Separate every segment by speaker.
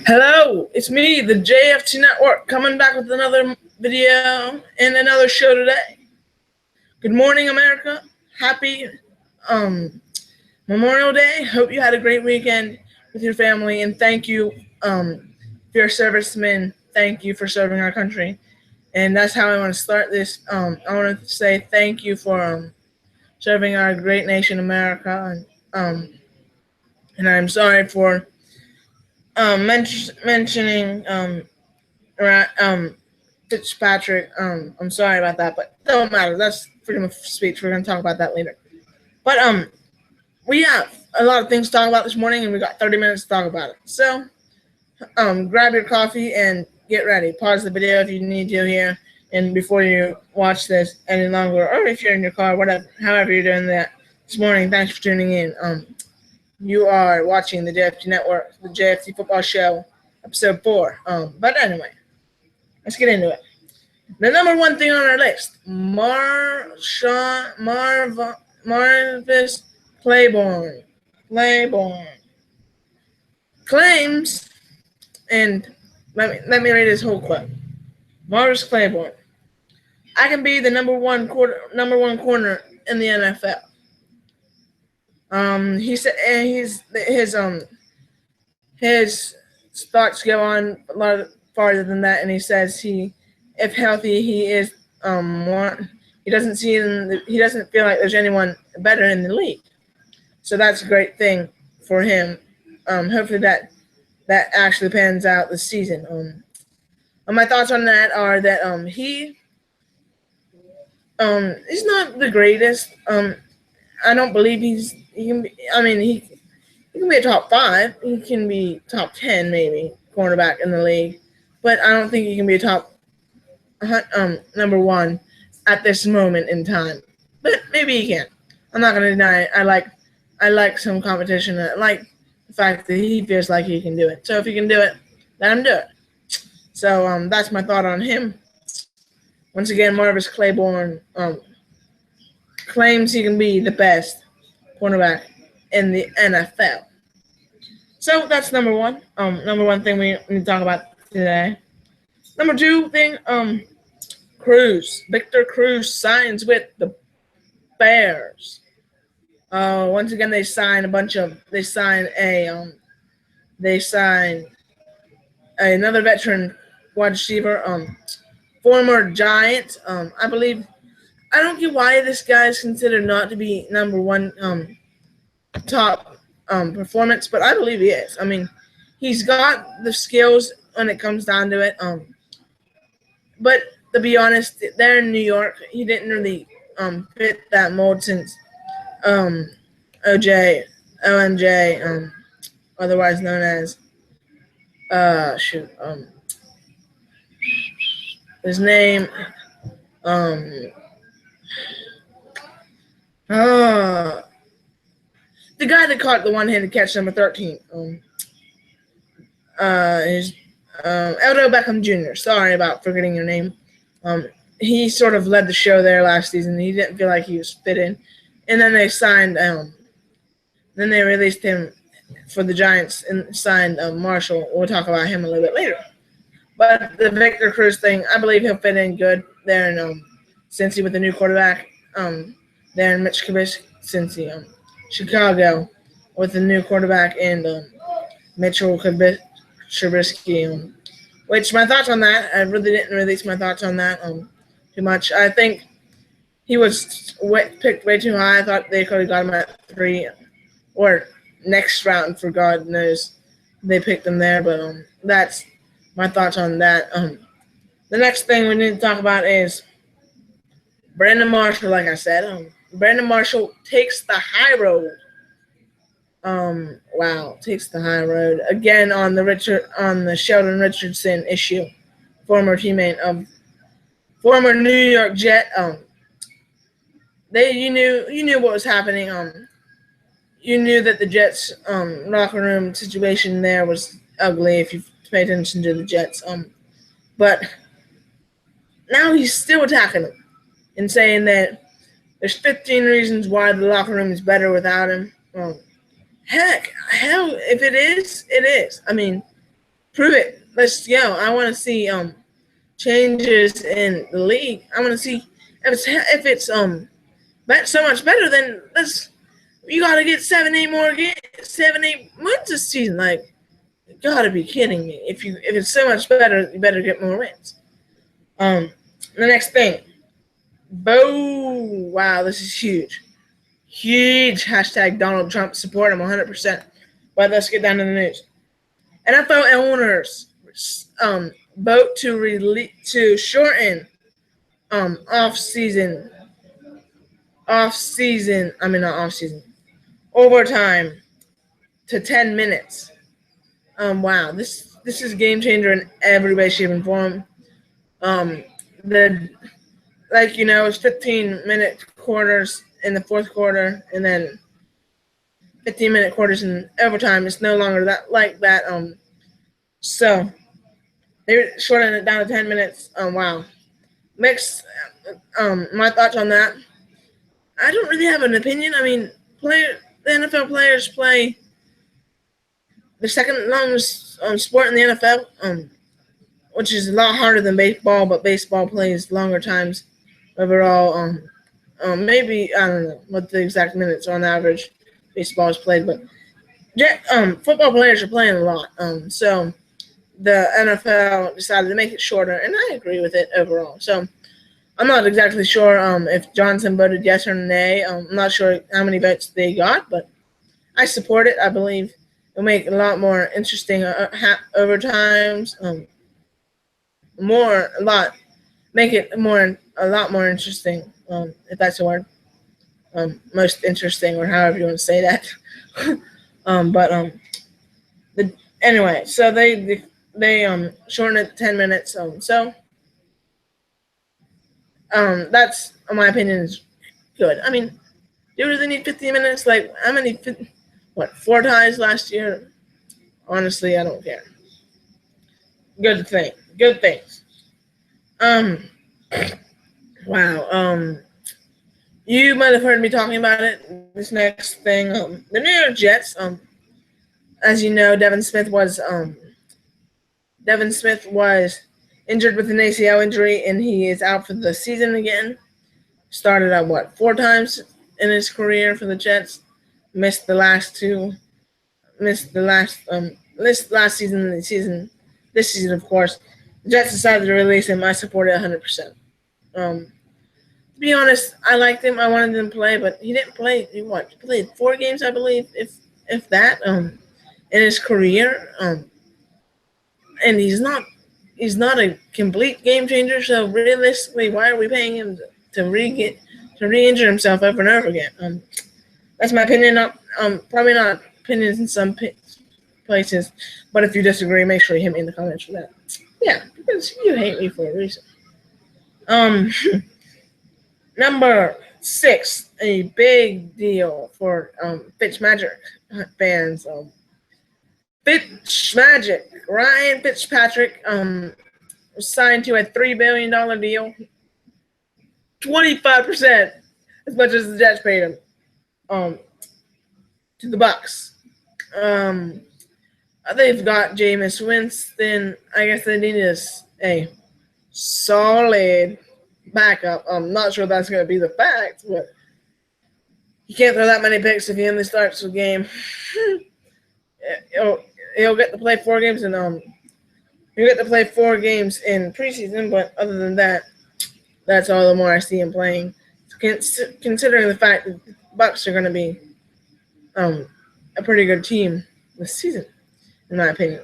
Speaker 1: Hello, it's me, the JFT Network, coming back with another video and another show today. Good morning, America. Happy um, Memorial Day. Hope you had a great weekend with your family, and thank you for your servicemen. Thank you for serving our country. And that's how I want to start this. I want to say thank you for serving our great nation, America, and I'm sorry for mentioning Right, Fitzpatrick. I'm sorry about that, but it don't matter. That's freedom of speech. We're gonna talk about that later. But we have a lot of things to talk about this morning, and we got 30 minutes to talk about it. So, grab your coffee and get ready. Pause the video if you need to here, and before you watch this any longer, or if you're in your car, whatever, however you're doing that this morning. Thanks for tuning in. You are watching the JFT Network, the JFT Football Show, episode 4. But anyway. Let's get into it. The number one thing on our list, Marvis Claiborne claims, and let me read his whole quote. Marvis Claiborne, I can be the number one corner in the NFL. He said, and his thoughts go on a lot farther than that, and he says if healthy, he is he doesn't he doesn't feel like there's anyone better in the league. So that's a great thing for him. Hopefully that actually pans out this season. My thoughts on that are that he's not the greatest. I don't believe he can be. I mean, he can be a top 5. He can be top 10 maybe cornerback in the league, but I don't think he can be a top number 1 at this moment in time. But maybe he can. I'm not gonna deny it. I like some competition. I like the fact that he feels like he can do it. So if he can do it, let him do it. So that's my thought on him. Once again, Marvis Claiborne claims he can be the best cornerback in the NFL. So that's number one. Number one thing we need to talk about today. Number 2 thing, Victor Cruz signs with the Bears. Once again, they sign another veteran wide receiver, former Giant. I believe, I don't get why this guy is considered not to be number 1 top performance, but I believe he is. I mean, he's got the skills when it comes down to it. But to be honest, there in New York, he didn't really fit that mold since OMJ, otherwise known as his name the guy that caught the one-handed catch, number 13. Is Eldo Beckham Jr. Sorry about forgetting your name. He sort of led the show there last season. He didn't feel like he was fit in. And then they signed, then they released him for the Giants and signed Marshall. We'll talk about him a little bit later. But the Victor Cruz thing, I believe he'll fit in good there in Cincy with the new quarterback. There in Mitch Cincy, Chicago with the new quarterback and Mitchell Trubisky. Which my thoughts on that, I really didn't release my thoughts on that too much. I think he was picked way too high. I thought they could have got him at 3 or next round, for God knows they picked him there. But that's my thoughts on that. The next thing we need to talk about is Brandon Marshall. Like I said, Brandon Marshall takes the high road. Takes the high road again on the Sheldon Richardson issue, former teammate of former New York Jet. You knew what was happening. You knew that the Jets locker room situation there was ugly if you pay attention to the Jets. But now he's still attacking him and saying that there's 15 reasons why the locker room is better without him. Hell, if it is, it is. I mean, prove it. Let's go. I want to see changes in the league. I want to see if it's so much better. Then you got to get 7, 8 wins this season. Like, you got to be kidding me. If it's so much better, you better get more wins. The next thing, wow, this is huge. Huge hashtag Donald Trump support him 100%. But let's get down to the news. NFL owners vote to shorten off season overtime to 10 minutes. Wow, this is a game changer in every way, shape, and form. It's 15-minute quarters in the fourth quarter, and then 15-minute quarters in overtime. It's no longer that. So they shortened it down to 10 minutes. Wow. Mixed. My thoughts on that. I don't really have an opinion. I mean, the NFL players play the second longest sport in the NFL, which is a lot harder than baseball, but baseball plays longer times overall. Maybe, I don't know what the exact minutes on average baseball is played, but football players are playing a lot. So the NFL decided to make it shorter, and I agree with it overall. So I'm not exactly sure if Johnson voted yes or nay. I'm not sure how many votes they got, but I support it. I believe it'll make it a lot more interesting overtimes. Make it a lot more interesting, if that's a word. Most interesting, or however you want to say that. Anyway, so they shortened it to 10 minutes. That's, in my opinion, is good. I mean, do you really need 15 minutes? Like, how many? 4 ties last year? Honestly, I don't care. Good things. Wow. You might have heard me talking about it. This next thing, the New York Jets. As you know, Devin Smith was injured with an ACL injury, and he is out for the season again. Started at 4 times in his career for the Jets. Missed the last season and the season. This season, of course, the Jets decided to release him. I support it 100%. To be honest, I liked him. I wanted him to play, but he didn't play. He played 4 games, I believe, if that, in his career. And he's not a complete game changer. So realistically, why are we paying him to re-injure himself over and over again? That's my opinion. Probably not opinions in some places, but if you disagree, make sure you hit me in the comments for that. Yeah, because you hate me for a reason. Number 6, a big deal for Fitzmagic fans. Ryan Fitzpatrick was signed to a $3 billion deal, 25% as much as the Jets paid him, to the Bucs. They've got Jameis Winston. I guess they need a solid backup. I'm not sure that's going to be the fact, but you can't throw that many picks if he only starts the game. He'll get to play 4 games, and he'll get to play 4 games in preseason. But other than that, that's all the more I see him playing. Considering the fact that the Bucs are going to be a pretty good team this season, in my opinion.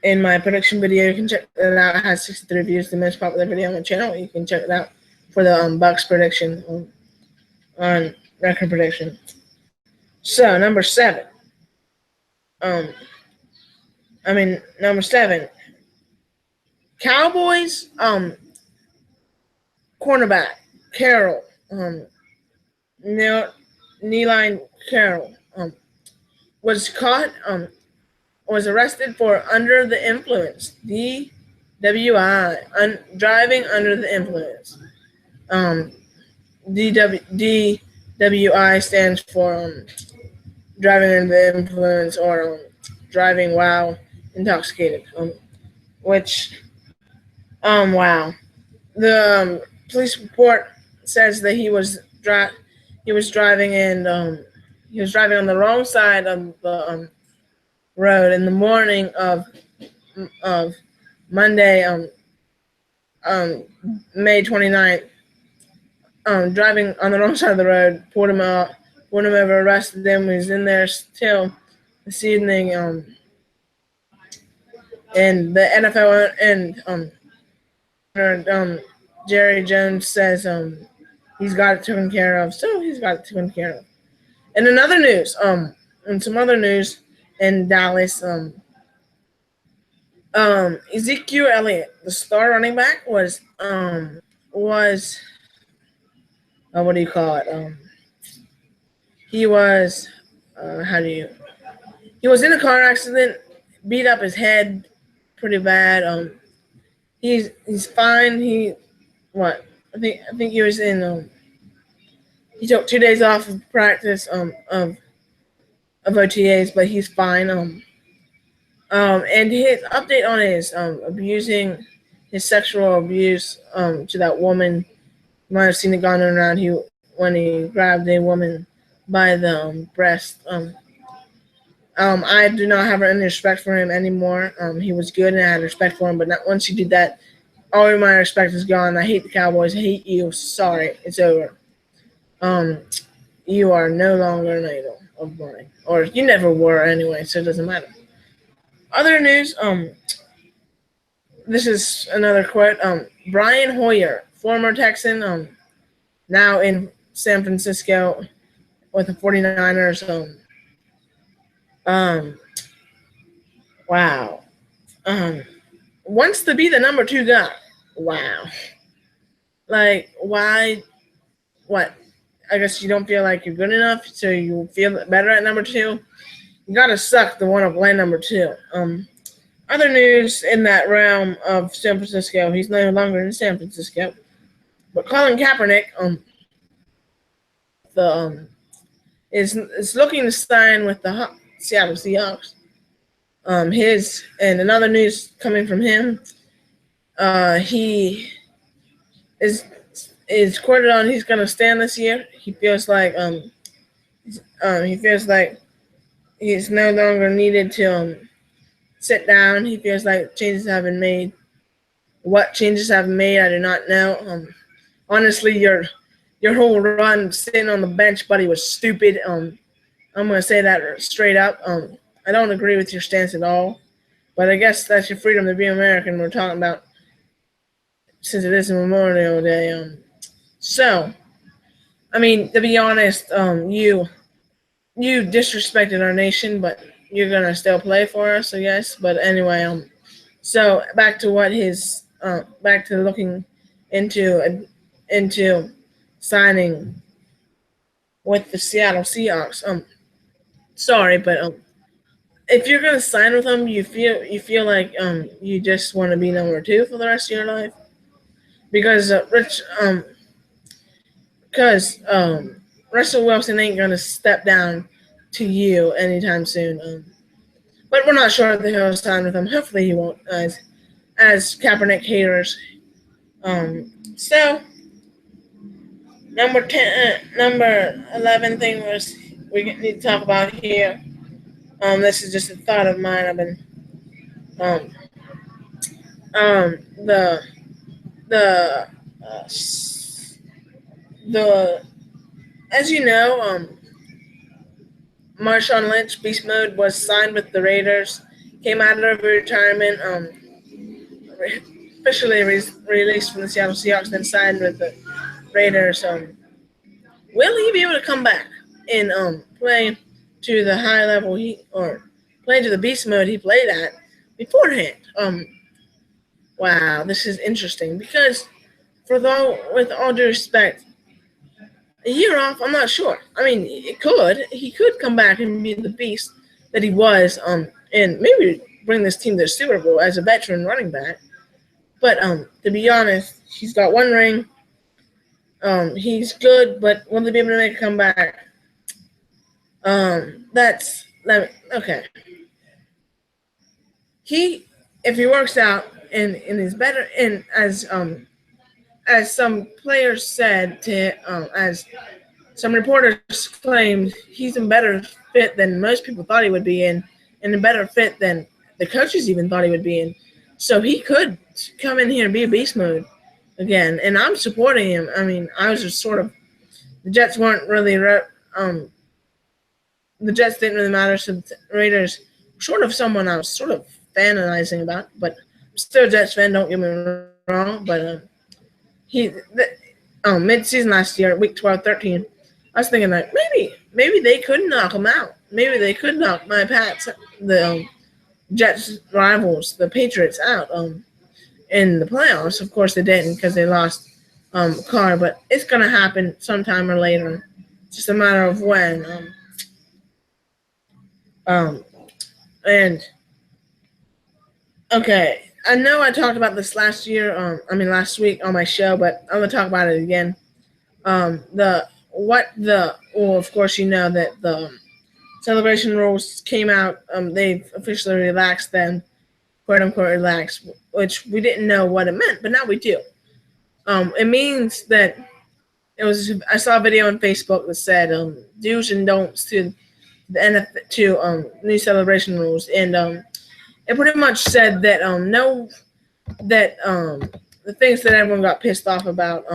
Speaker 1: In my prediction video, you can check that out. It has 63 views, the most popular video on the channel. You can check it out for the Bucs prediction on record prediction. So number 7. Number 7. Cowboys cornerback Carroll, Neeline Carroll, was arrested for under the influence, DWI, driving under the influence. WI stands for driving under the influence or driving while intoxicated. Which wow, the police report says that he was driving and he was driving on the wrong side of the road in the morning of Monday, um, May 29th, driving on the wrong side of the road, pulled him over, arrested him. He's in there still this evening. And the NFL and Jerry Jones says he's got it taken care of. So he's got it taken care of. And another news, and some other news in Dallas, Ezekiel Elliott, the star running back, was what do you call it? He was how do you? He was in a car accident, beat up his head pretty bad. He's fine. I think he was in. He took 2 days off of practice of OTAs, but he's fine. And his update on his abusing his sexual abuse to that woman. You might have seen it going around. When he grabbed a woman by the breast. I do not have any respect for him anymore. He was good and I had respect for him, but not once he did that, all of my respect is gone. I hate the Cowboys. I hate you. Sorry, it's over. You are no longer an idol of mine, or you never were anyway, so it doesn't matter. Other news. This is another quote. Brian Hoyer, former Texan, now in San Francisco with the 49ers. Wow. Wants to be the number 2 guy. Wow. Like, why? What? I guess you don't feel like you're good enough, so you feel better at number 2. You gotta suck to want to play number 2. Other news in that realm of San Francisco, he's no longer in San Francisco, but Colin Kaepernick, is looking to sign with the Seattle Seahawks. And another news coming from him, he is quoted on he's going to stand this year. He feels like he's no longer needed to sit down. He feels like changes have been made. What changes have been made, I do not know. Honestly, your whole run sitting on the bench, buddy, was stupid. I'm going to say that straight up. I don't agree with your stance at all, but I guess that's your freedom to be American. We're talking about since it is Memorial Day. So, I mean, to be honest, you disrespected our nation, but you're gonna still play for us, I guess. But anyway, so back to back to looking into signing with the Seattle Seahawks. Sorry, but if you're gonna sign with them, you feel like you just want to be number 2 for the rest of your life, because Russell Wilson ain't gonna step down to you anytime soon. But we're not sure that he'll sign with him. Hopefully he won't, as Kaepernick haters. So number 11 thing we need to talk about here. This is just a thought of mine. I've been the as you know, Marshawn Lynch, Beast Mode, was signed with the Raiders, came out of retirement, officially released from the Seattle Seahawks, then signed with the Raiders. Will he be able to come back and play to the high level play to the Beast Mode he played at beforehand? Wow, this is interesting because with all due respect, a year off, I'm not sure. I mean, he could come back and be the beast that he was, and maybe bring this team to the Super Bowl as a veteran running back. But to be honest, he's got 1 ring. He's good, but will they be able to make a comeback? Okay. If he works out and is better, and as some players said as some reporters claimed, he's in better fit than most people thought he would be in, and a better fit than the coaches even thought he would be in. So he could come in here and be a beast mode again, and I'm supporting him. I mean, I was just sort of the Jets weren't really the Jets didn't really matter, so the Raiders sort of someone I was sort of fantasizing about, but I'm still a Jets fan. Don't get me wrong, but mid-season last year, week 12, 13, I was thinking like maybe they could knock them out. Maybe they could knock my Pats, the Jets rivals, the Patriots, out in the playoffs. Of course, they didn't because they lost Carr, but it's gonna happen sometime or later. It's just a matter of when. And okay, I know I talked about this last week on my show, but I'm gonna talk about it again. Of course, you know that the celebration rules came out. They've officially relaxed them, quote unquote relaxed, which we didn't know what it meant, but now we do. It means that I saw a video on Facebook that said do's and don'ts to the NFL, to new celebration rules, and it pretty much said that the things that everyone got pissed off about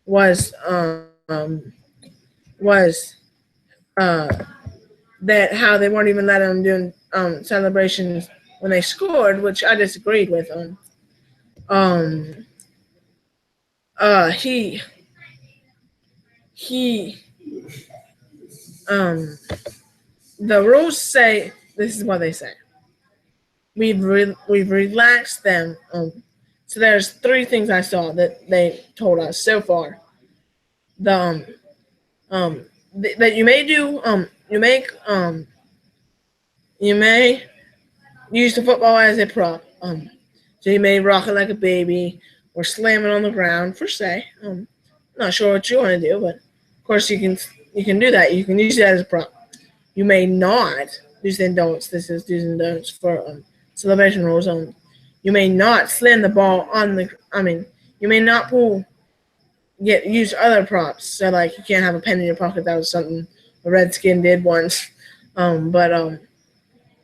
Speaker 1: was was that how they weren't even letting them do celebrations when they scored, which I disagreed with. Um, he he the rules say this is what they say. We've relaxed them. So there's three things I saw that they told us so far. The that you may do you may use the football as a prop. So you may rock it like a baby or slam it on the ground for say. Not sure what you want to do, but of course you can do that. You can use it as a prop. You may not do's and don'ts. This is do's and don'ts for celebration rules. You may not slam the ball on the. You may not use other props. So like you can't have a pen in your pocket. That was something a Redskin did once.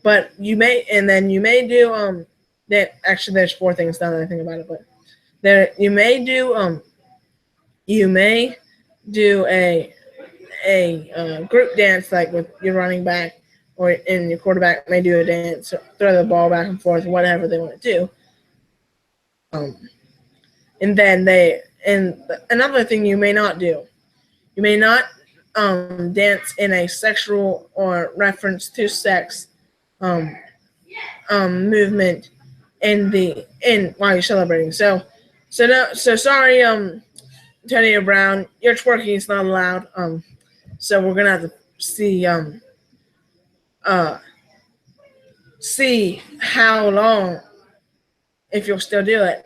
Speaker 1: But you may, and then you may do that. Actually, there's four things now that I think about it. But there you may do a group dance like with your running back and your quarterback may do a dance, throw the ball back and forth, whatever they want to do. And then another thing you may not do, you may not dance in a sexual or reference to sex movement while you're celebrating. So sorry, Antonio Brown, your twerking is not allowed. So we're gonna have to see how long, if you'll still do it.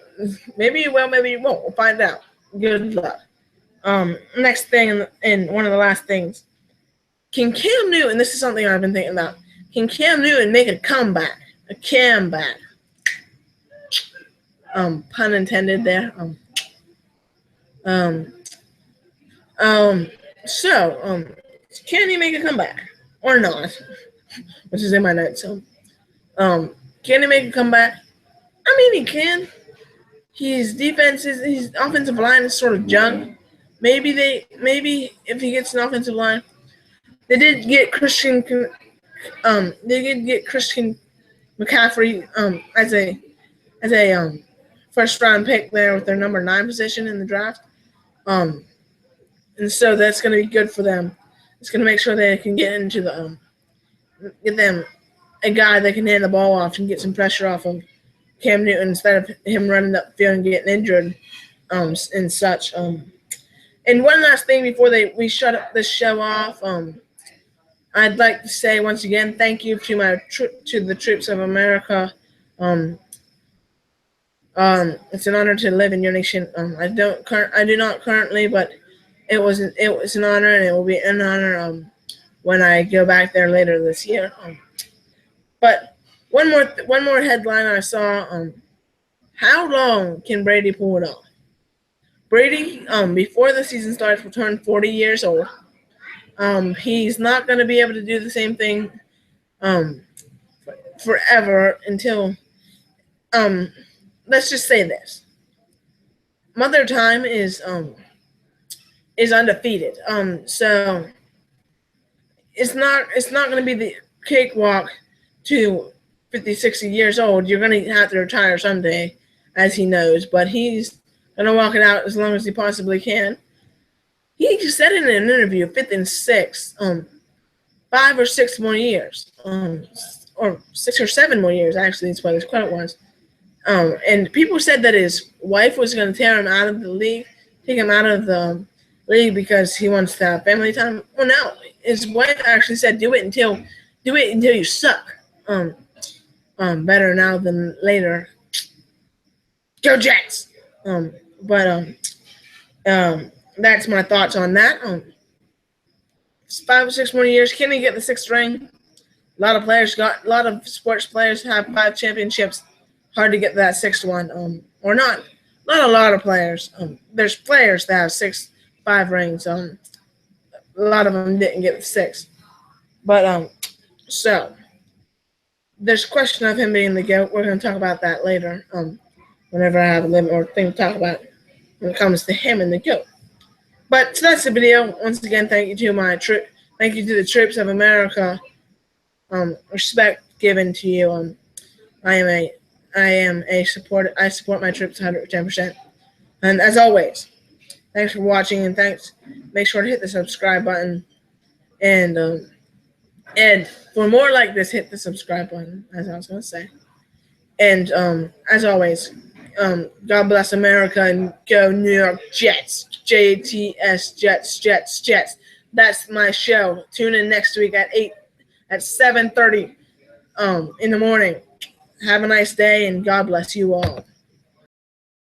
Speaker 1: Maybe you will, maybe you won't. We'll find out. Good luck. Next thing, and one of the last things, can Cam Newton? This is something I've been thinking about. Can Cam Newton make a comeback? A comeback. Pun intended there. So, can he make a comeback or not? Which is in my notes. So, can he make a comeback? I mean, he can. His offensive line is sort of junk. Maybe if he gets an offensive line, they did get Christian McCaffrey as a first round pick there with their number 9 position in the draft. And so that's going to be good for them. It's going to make sure they can get into get them a guy that can hand the ball off and get some pressure off of Cam Newton instead of him running up the field and getting injured and such. And one last thing before we shut up this show off, I'd like to say once again thank you to the troops of America It's an honor to live in your nation. I do not currently, but it was an honor, and it will be an honor when I go back there later this year. But one more headline I saw. How long can Brady pull it off? Brady, before the season starts, will turn 40 years old. He's not going to be able to do the same thing um, forever until let's just say this: Mother Time is undefeated. So it's not going to be the cakewalk to 50, 60 years old. You're going to have to retire someday, as he knows, but he's going to walk it out as long as he possibly can. He said in an interview, fifth and sixth, 5 or 6 more years, or 6 or 7 more years, actually, is what his quote was. And people said that his wife was going to tear him out of the league, take him out of the league because he wants to have family time. Well, no, his wife actually said, do it until you suck. Better now than later. Go Jets. But that's my thoughts on that. 5 or 6 more years. Can he get the 6th ring? A lot of sports players have 5 championships. Hard to get that 6th one. Or not. Not a lot of players. There's players that have 5 rings. A lot of them didn't get the 6th. But so there's a question of him being the GOAT. We're going to talk about that later. Whenever I have a little more thing to talk about when it comes to him and the GOAT. But so that's the video. Once again, thank you to the troops of America. Respect given to you. I support my troops 110%. And as always, thanks for watching, and make sure to hit the subscribe button. And for more like this, hit the subscribe button, as I was going to say. And as always, God bless America and go New York Jets. JTS Jets. That's my show. Tune in next week at 7:30 in the morning. Have a nice day, and God bless you all.